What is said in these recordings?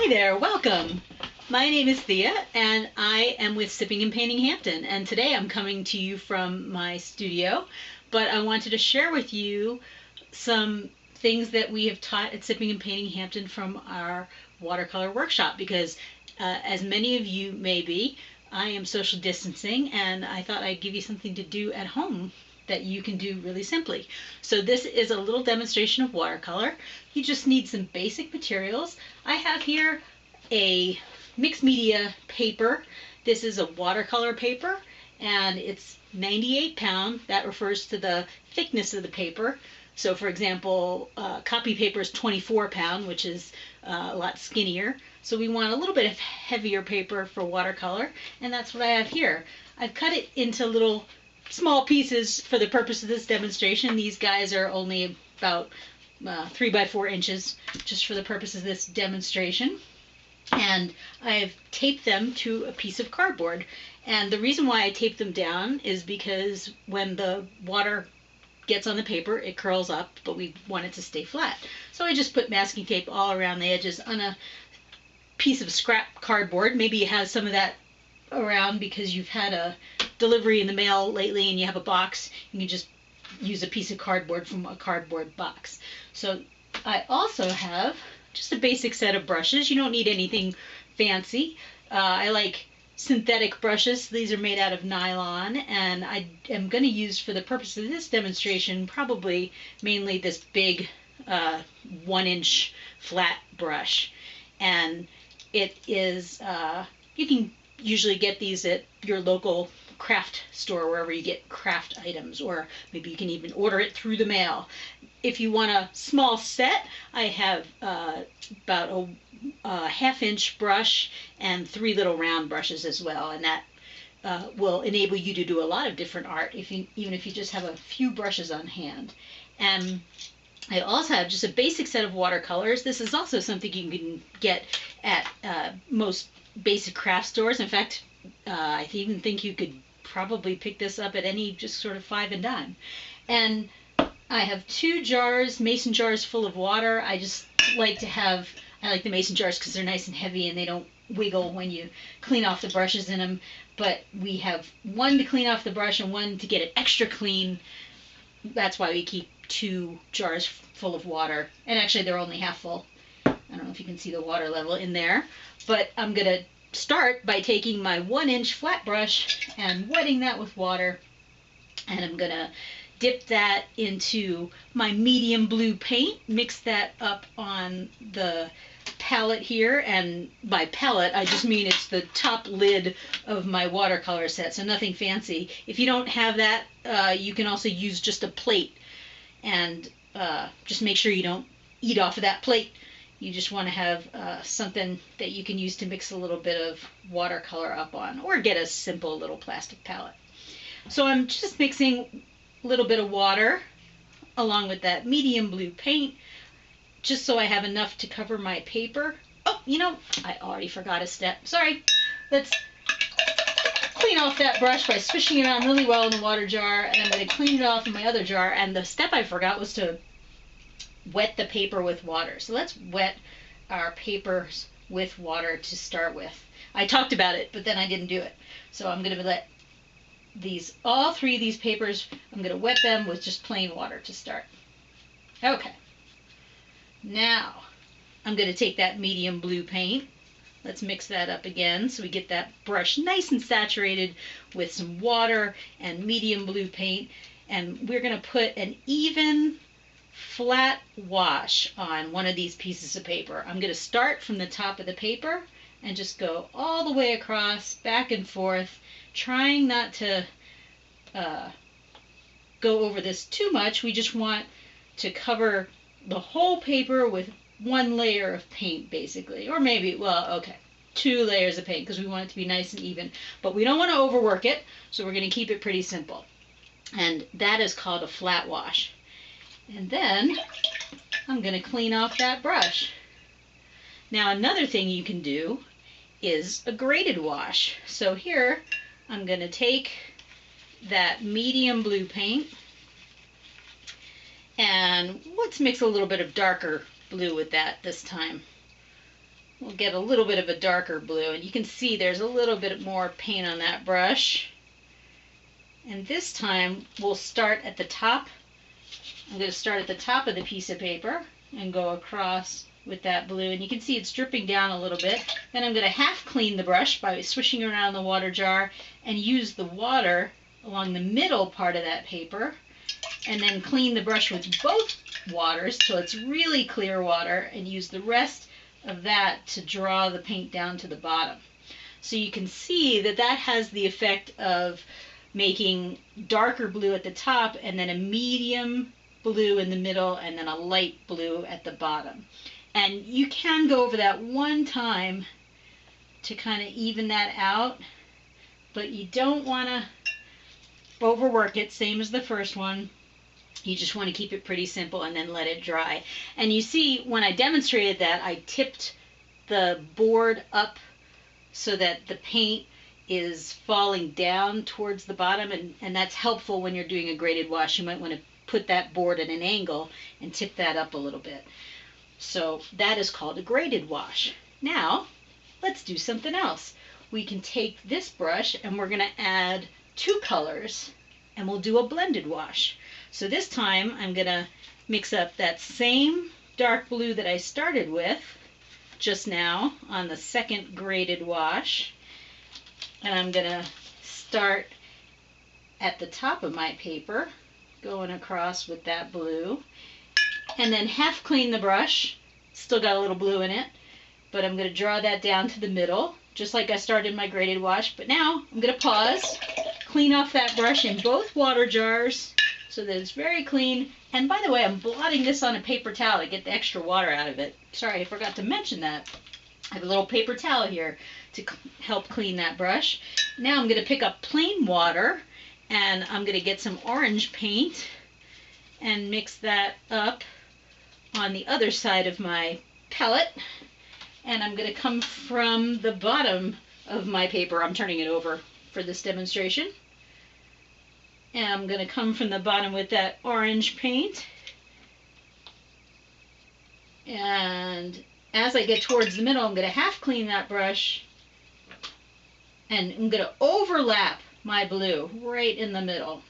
Hi there, welcome. My name is Thea and I am with Sipping N Painting Hampden, and today I'm coming to you from my studio, but I wanted to share with you some things that we have taught at Sipping N Painting Hampden from our watercolor workshop because as many of you may be, I am social distancing and I thought I'd give you something to do at home that you can do really simply. So this is a little demonstration of watercolor. You just need some basic materials. I have here a mixed media paper. This is a watercolor paper and it's 98 pound. That refers to the thickness of the paper. So for example, copy paper is 24 pound, which is a lot skinnier. So we want a little bit of heavier paper for watercolor, and that's what I have here. I've cut it into little small pieces for the purpose of this demonstration. These guys are only about 3 by 4 inches just for the purpose of this demonstration. And I've taped them to a piece of cardboard. And the reason why I tape them down is because when the water gets on the paper, it curls up, but we want it to stay flat. So I just put masking tape all around the edges on a piece of scrap cardboard. Maybe you have some of that around because you've had a delivery in the mail lately and you have a box. You can just use a piece of cardboard from a cardboard box. So I also have just a basic set of brushes. You don't need anything fancy. I like synthetic brushes. These are made out of nylon, and I am going to use for the purpose of this demonstration probably mainly this big 1-inch flat brush. And it is, you can usually get these at your local craft store, wherever you get craft items, or maybe you can even order it through the mail. If you want a small set, I have about a 1/2-inch brush and 3 little round brushes as well, and that will enable you to do a lot of different art even if you just have a few brushes on hand. And I also have just a basic set of watercolors. This is also something you can get at most basic craft stores. In fact, I even think you could probably pick this up at any just sort of 5 and dime. And I have 2 jars, mason jars full of water. I like the mason jars because they're nice and heavy and they don't wiggle when you clean off the brushes in them. But we have one to clean off the brush and one to get it extra clean. That's why we keep 2 jars full of water. And actually they're only half full. I don't know if you can see the water level in there, but I'm going to start by taking my 1-inch flat brush and wetting that with water. And I'm going to dip that into my medium blue paint, mix that up on the palette here, and by palette I just mean it's the top lid of my watercolor set, so nothing fancy. If you don't have that, you can also use just a plate, and just make sure you don't eat off of that plate. You just want to have something that you can use to mix a little bit of watercolor up on, or get a simple little plastic palette. So I'm just mixing a little bit of water along with that medium blue paint, just so I have enough to cover my paper. Oh, I already forgot a step. Sorry. Let's clean off that brush by swishing it around really well in the water jar, and I'm going to clean it off in my other jar. And the step I forgot was to wet the paper with water. So let's wet our papers with water to start with. I talked about it, but then I didn't do it. So I'm going to let all 3 of these papers, I'm going to wet them with just plain water to start. Okay. Now, I'm going to take that medium blue paint. Let's mix that up again so we get that brush nice and saturated with some water and medium blue paint. And we're going to put an even, flat wash on one of these pieces of paper. I'm going to start from the top of the paper and just go all the way across, back and forth, trying not to go over this too much. We just want to cover the whole paper with 1 layer of paint, basically. Or maybe, well, okay, 2 layers of paint, because we want it to be nice and even. But we don't want to overwork it, so we're going to keep it pretty simple. And that is called a flat wash. And then I'm going to clean off that brush. Now another thing you can do is a graded wash. So here I'm going to take that medium blue paint, and let's mix a little bit of darker blue with that this time. we'll get a little bit of a darker blue, and you can see there's a little bit more paint on that brush. And this time we'll start at the top. I'm going to start at the top of the piece of paper and go across with that blue, and you can see it's dripping down a little bit. Then I'm going to half clean the brush by swishing around the water jar and use the water along the middle part of that paper, and then clean the brush with both waters so it's really clear water, and use the rest of that to draw the paint down to the bottom. So you can see that that has the effect of making darker blue at the top and then a medium blue in the middle and then a light blue at the bottom. And you can go over that one time to kind of even that out, but you don't want to overwork it, same as the first one. You just want to keep it pretty simple and then let it dry. And you see when I demonstrated that, I tipped the board up so that the paint is falling down towards the bottom, and that's helpful when you're doing a graded wash. You might want to put that board at an angle and tip that up a little bit. So that is called a graded wash. Now let's do something else. We can take this brush and we're going to add two colors, and we'll do a blended wash. So this time I'm going to mix up that same dark blue that I started with just now on the second graded wash, and I'm going to start at the top of my paper going across with that blue, and then half clean the brush. Still got a little blue in it, but I'm going to draw that down to the middle just like I started my graded wash. But now I'm going to pause, clean off that brush in both water jars so that it's very clean. And by the way, I'm blotting this on a paper towel to get the extra water out of it. Sorry, I forgot to mention that. I have a little paper towel here to help clean that brush. Now I'm going to pick up plain water, and I'm going to get some orange paint and mix that up on the other side of my palette. And I'm going to come from the bottom of my paper. I'm turning it over for this demonstration. And I'm going to come from the bottom with that orange paint. And as I get towards the middle, I'm going to half clean that brush, and I'm going to overlap my blue right in the middle.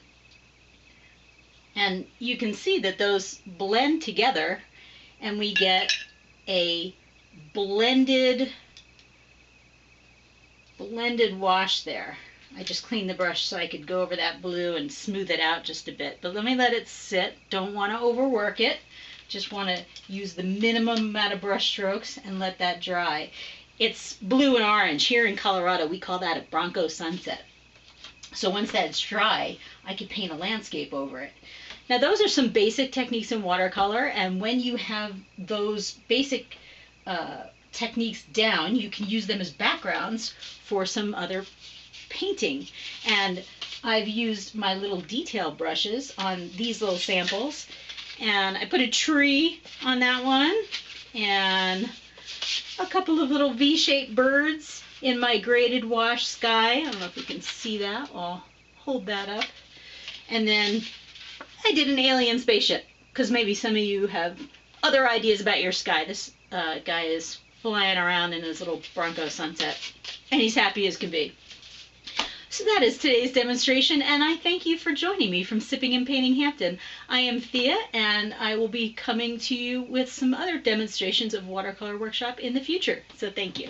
And you can see that those blend together, and we get a blended wash there. I just cleaned the brush so I could go over that blue and smooth it out just a bit. But let me let it sit. Don't want to overwork it. Just want to use the minimum amount of brush strokes and let that dry. It's blue and orange. Here in Colorado, we call that a Bronco sunset. So once that's dry, I could paint a landscape over it. Now those are some basic techniques in watercolor, and when you have those basic techniques down, you can use them as backgrounds for some other painting. And I've used my little detail brushes on these little samples, and I put a tree on that one and a couple of little V-shaped birds in my graded wash sky. I don't know if you can see that. I'll hold that up. And then I did an alien spaceship, because maybe some of you have other ideas about your sky. This guy is flying around in his little Bronco sunset, and he's happy as can be. So that is today's demonstration, and I thank you for joining me from Sipping N Painting Hampden. I am Thea, and I will be coming to you with some other demonstrations of watercolor workshop in the future. So thank you.